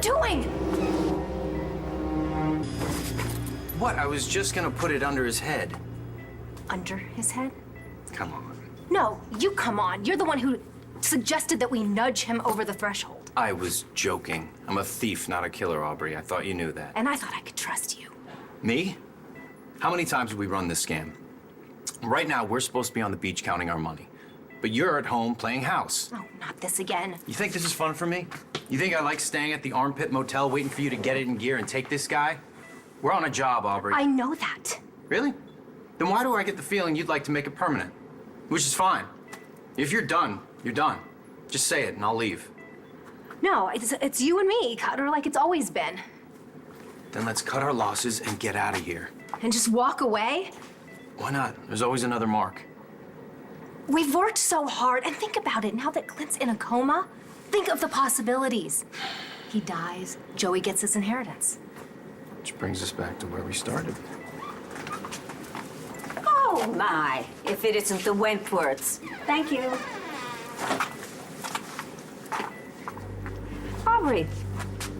doing? What? I was just gonna put it under his head. Under his head? Come on. No, you come on. You're the one who suggested that we nudge him over the threshold. I was joking. I'm a thief, not a killer, Aubrey. I thought you knew that. And I thought I could trust you. Me? How many times have we run this scam? Right now, we're supposed to be on the beach counting our money. But you're at home playing house. Oh, not this again. You think this is fun for me? You think I like staying at the Armpit Motel waiting for you to get it in gear and take this guy? We're on a job, Aubrey. I know that. Really? Then why do I get the feeling you'd like to make it permanent? Which is fine. If you're done, you're done. Just say it and I'll leave. No, it's you and me, Cutter, like it's always been. Then let's cut our losses and get out of here. And just walk away? Why not? There's always another Mark. We've worked so hard, and think about it. Now that Clint's in a coma, think of the possibilities. He dies, Joey gets his inheritance. Which brings us back to where we started. Oh, my. If it isn't the Wentworths. Thank you. Aubrey,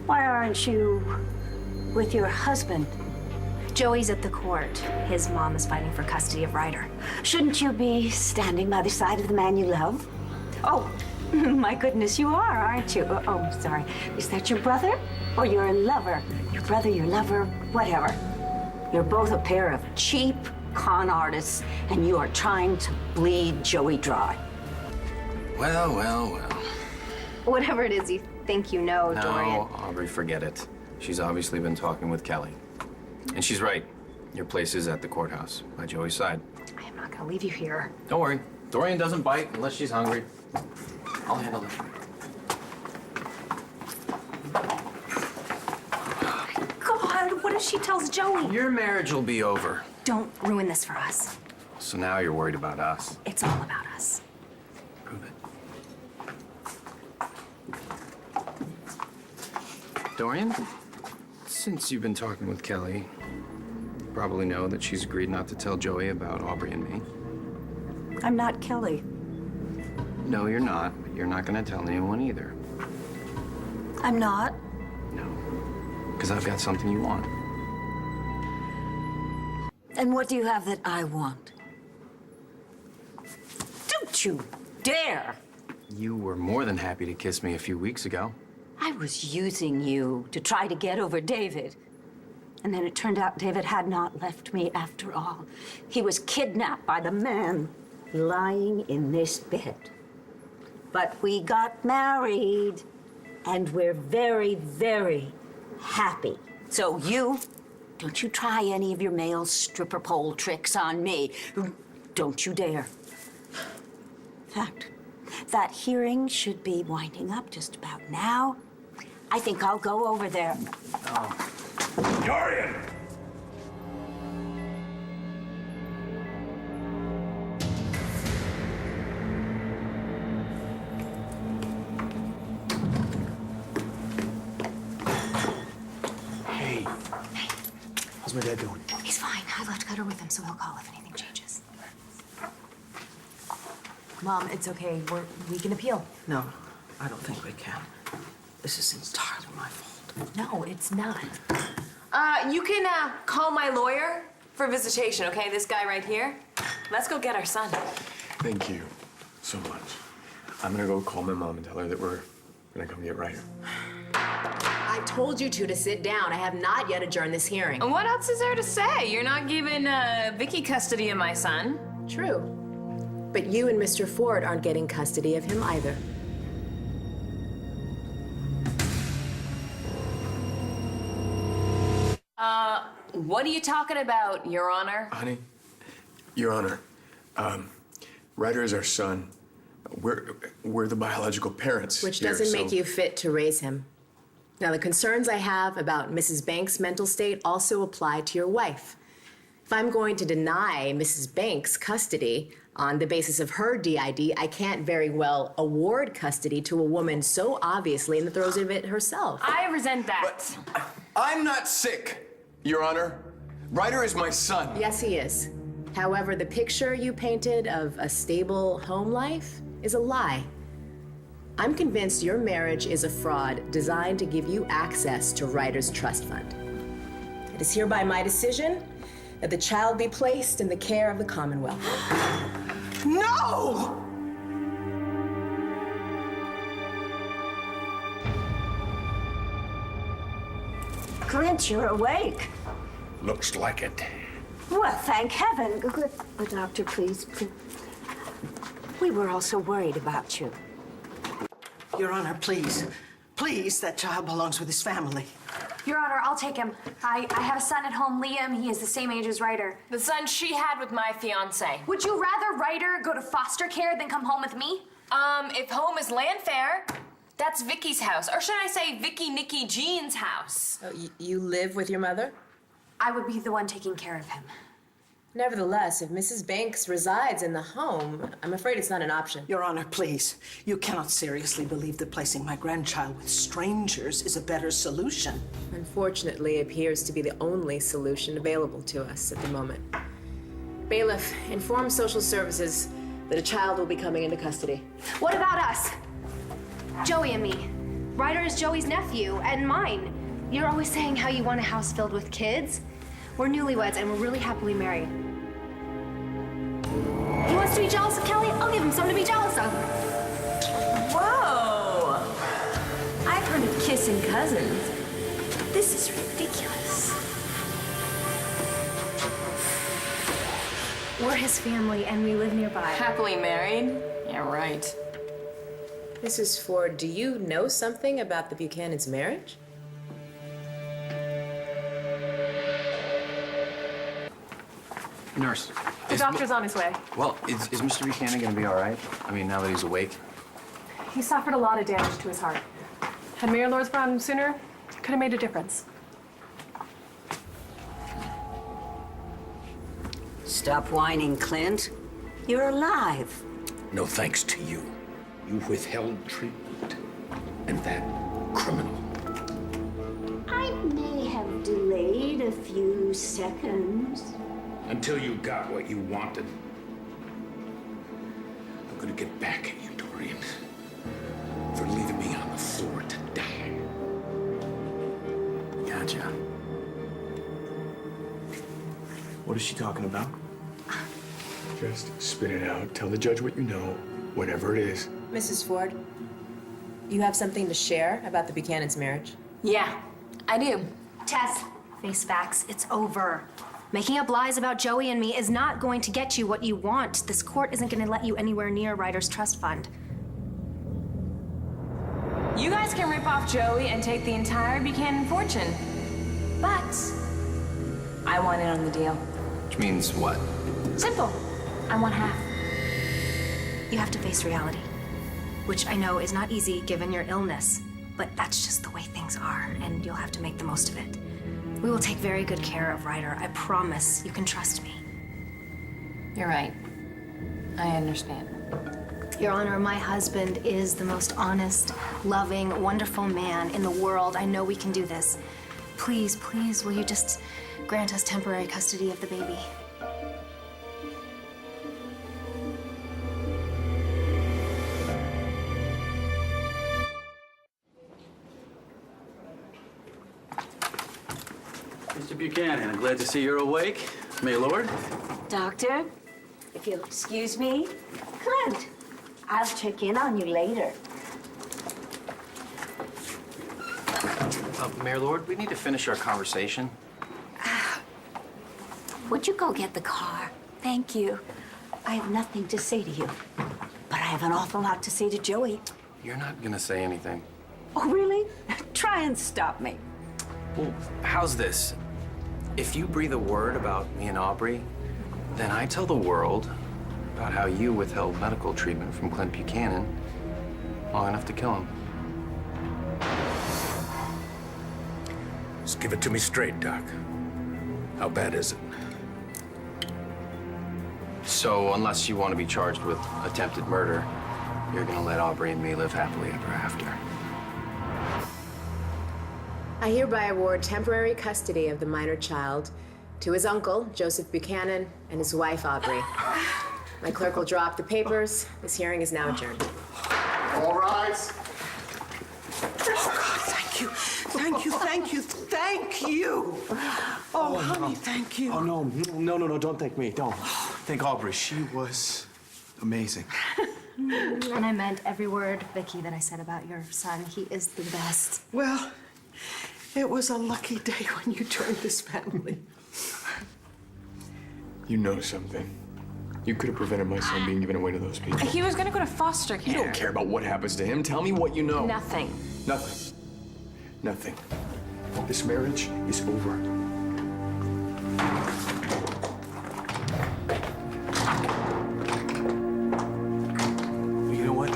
why aren't you with your husband? Joey's at the court. His mom is fighting for custody of Ryder. Shouldn't you be standing by the side of the man you love? Oh, my goodness, you are, aren't you? Oh, sorry. Is that your brother or your lover? Your brother, your lover, whatever. You're both a pair of cheap con artists, and you are trying to bleed Joey dry. Well, well, well. Whatever it is you think you know, Dorian. No, Aubrey, forget it. She's obviously been talking with Kelly. And she's right. Your place is at the courthouse, by Joey's side. I am not gonna leave you here. Don't worry. Dorian doesn't bite unless she's hungry. I'll handle it. God, what if she tells Joey? Your marriage will be over. Don't ruin this for us. So now you're worried about us. It's all about us. Prove it. Dorian, since you've been talking with Kelly, you probably know that she's agreed not to tell Joey about Aubrey and me. I'm not Kelly. No, you're not, but you're not gonna tell anyone either. I'm not. No, because I've got something you want. And what do you have that I want? Don't you dare! You were more than happy to kiss me a few weeks ago. I was using you to try to get over David. And then it turned out David had not left me after all. He was kidnapped by the man lying in this bed. But we got married, and we're very, very happy. So don't you try any of your male stripper pole tricks on me. Don't you dare. In fact, that hearing should be winding up just about now. I think I'll go over there. Dorian! Hey. How's my dad doing? He's fine. I left Cutter with him, so he'll call if anything changes. Mom, it's okay. We can appeal. No, I don't think we can. This is entirely my fault. No, it's not. You can call my lawyer for visitation, okay? This guy right here. Let's go get our son. Thank you so much. I'm gonna go call my mom and tell her that we're gonna come get Ryder. I told you two to sit down. I have not yet adjourned this hearing. And what else is there to say? You're not giving Vicky custody of my son. True. But you and Mr. Ford aren't getting custody of him either. What are you talking about, Your Honor? Honey, Your Honor, Ryder is our son. We're the biological parents. Which here, doesn't make so- you fit to raise him. Now, the concerns I have about Mrs. Banks' mental state also apply to your wife. If I'm going to deny Mrs. Banks custody on the basis of her DID, I can't very well award custody to a woman so obviously in the throes of it herself. I resent that. But I'm not sick, Your Honor. Ryder is my son. Yes, he is. However, the picture you painted of a stable home life is a lie. I'm convinced your marriage is a fraud designed to give you access to Ryder's trust fund. It is hereby my decision that the child be placed in the care of the Commonwealth. No! Clint, you're awake. Looks like it. Well, thank heaven. Good. Oh, doctor, please. We were all so worried about you. Your Honor, please. Please, that child belongs with his family. Your Honor, I'll take him. I have a son at home, Liam. He is the same age as Ryder. The son she had with my fiance. Would you rather Ryder go to foster care than come home with me? If home is Landfair, that's Vicky's house. Or should I say Vicky, Nikki, Jean's house? Oh, you live with your mother? I would be the one taking care of him. Nevertheless, if Mrs. Banks resides in the home, I'm afraid it's not an option. Your Honor, please. You cannot seriously believe that placing my grandchild with strangers is a better solution. Unfortunately, it appears to be the only solution available to us at the moment. Bailiff, inform social services that a child will be coming into custody. What about us? Joey and me. Ryder is Joey's nephew and mine. You're always saying how you want a house filled with kids. We're newlyweds and we're really happily married. He wants to be jealous of Kelly? I'll give him something to be jealous of. Whoa! I've heard of kissing cousins. This is ridiculous. We're his family and we live nearby. Happily married? Yeah, right. Mrs. Ford, do you know something about the Buchanan's marriage? Nurse. The doctor's on his way. Well, is Mr. Buchanan gonna be all right? I mean, now that he's awake? He suffered a lot of damage to his heart. Had Mayor Lords brought him sooner, could have made a difference. Stop whining, Clint. You're alive. No thanks to you. You withheld treatment. And that criminal. I may have delayed a few seconds. Until you got what you wanted. I'm gonna get back at you, Dorian. For leaving me on the floor to die. Gotcha. What is she talking about? Just spit it out. Tell the judge what you know, whatever it is. Mrs. Ford, you have something to share about the Buchanan's marriage? Yeah, I do. Tess, face facts. It's over. Making up lies about Joey and me is not going to get you what you want. This court isn't going to let you anywhere near Ryder's trust fund. You guys can rip off Joey and take the entire Buchanan fortune. But I want in on the deal. Which means what? Simple. I want half. You have to face reality, which I know is not easy given your illness, but that's just the way things are, and you'll have to make the most of it. We will take very good care of Ryder. I promise. You can trust me. You're right. I understand. Your Honor, my husband is the most honest, loving, wonderful man in the world. I know we can do this. Please, please, will you just grant us temporary custody of the baby? Mr. Buchanan, I'm glad to see you're awake. May Lord? Doctor, if you'll excuse me. Clint, I'll check in on you later. Mayor Lord, we need to finish our conversation. Would you go get the car? Thank you. I have nothing to say to you, but I have an awful lot to say to Joey. You're not gonna say anything. Oh, really? Try and stop me. Well, how's this? If you breathe a word about me and Aubrey, then I tell the world about how you withheld medical treatment from Clint Buchanan long enough to kill him. Just give it to me straight, Doc. How bad is it? So, unless you want to be charged with attempted murder, you're gonna let Aubrey and me live happily ever after. I hereby award temporary custody of the minor child to his uncle, Joseph Buchanan, and his wife, Aubrey. My clerk will draw up the papers. This hearing is now adjourned. All rise. Oh, God, thank you. Thank you, thank you, thank you. Oh, honey, thank you. Oh, no, don't thank me. Don't. Thank Aubrey. She was amazing. And I meant every word, Vicky, that I said about your son. He is the best. Well, it was a lucky day when you joined this family. You know something. You could have prevented my son being given away to those people. He was gonna go to foster care. You don't care about what happens to him. Tell me what you know. Nothing. Nothing. Nothing. This marriage is over. You know what?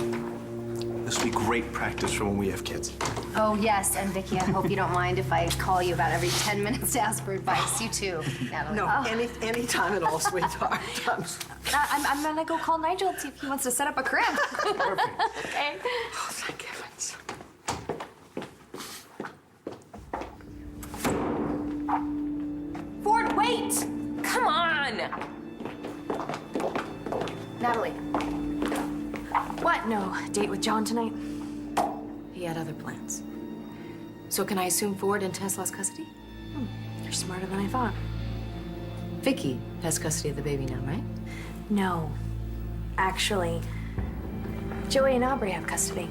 This will be great practice for when we have kids. Oh, yes, and Vicky, I hope you don't mind if I call you about every 10 minutes to ask for advice. You too, Natalie. No, any time at all, sweetheart. I'm gonna go call Nigel and see if he wants to set up a crib. Perfect. Okay. Oh, thank heavens. Ford, wait! Come on! Natalie. What? No date with John tonight? He had other plans. So can I assume Ford and Tess lost custody? You're smarter than I thought. Vicky has custody of the baby now, right? No. Actually, Joey and Aubrey have custody.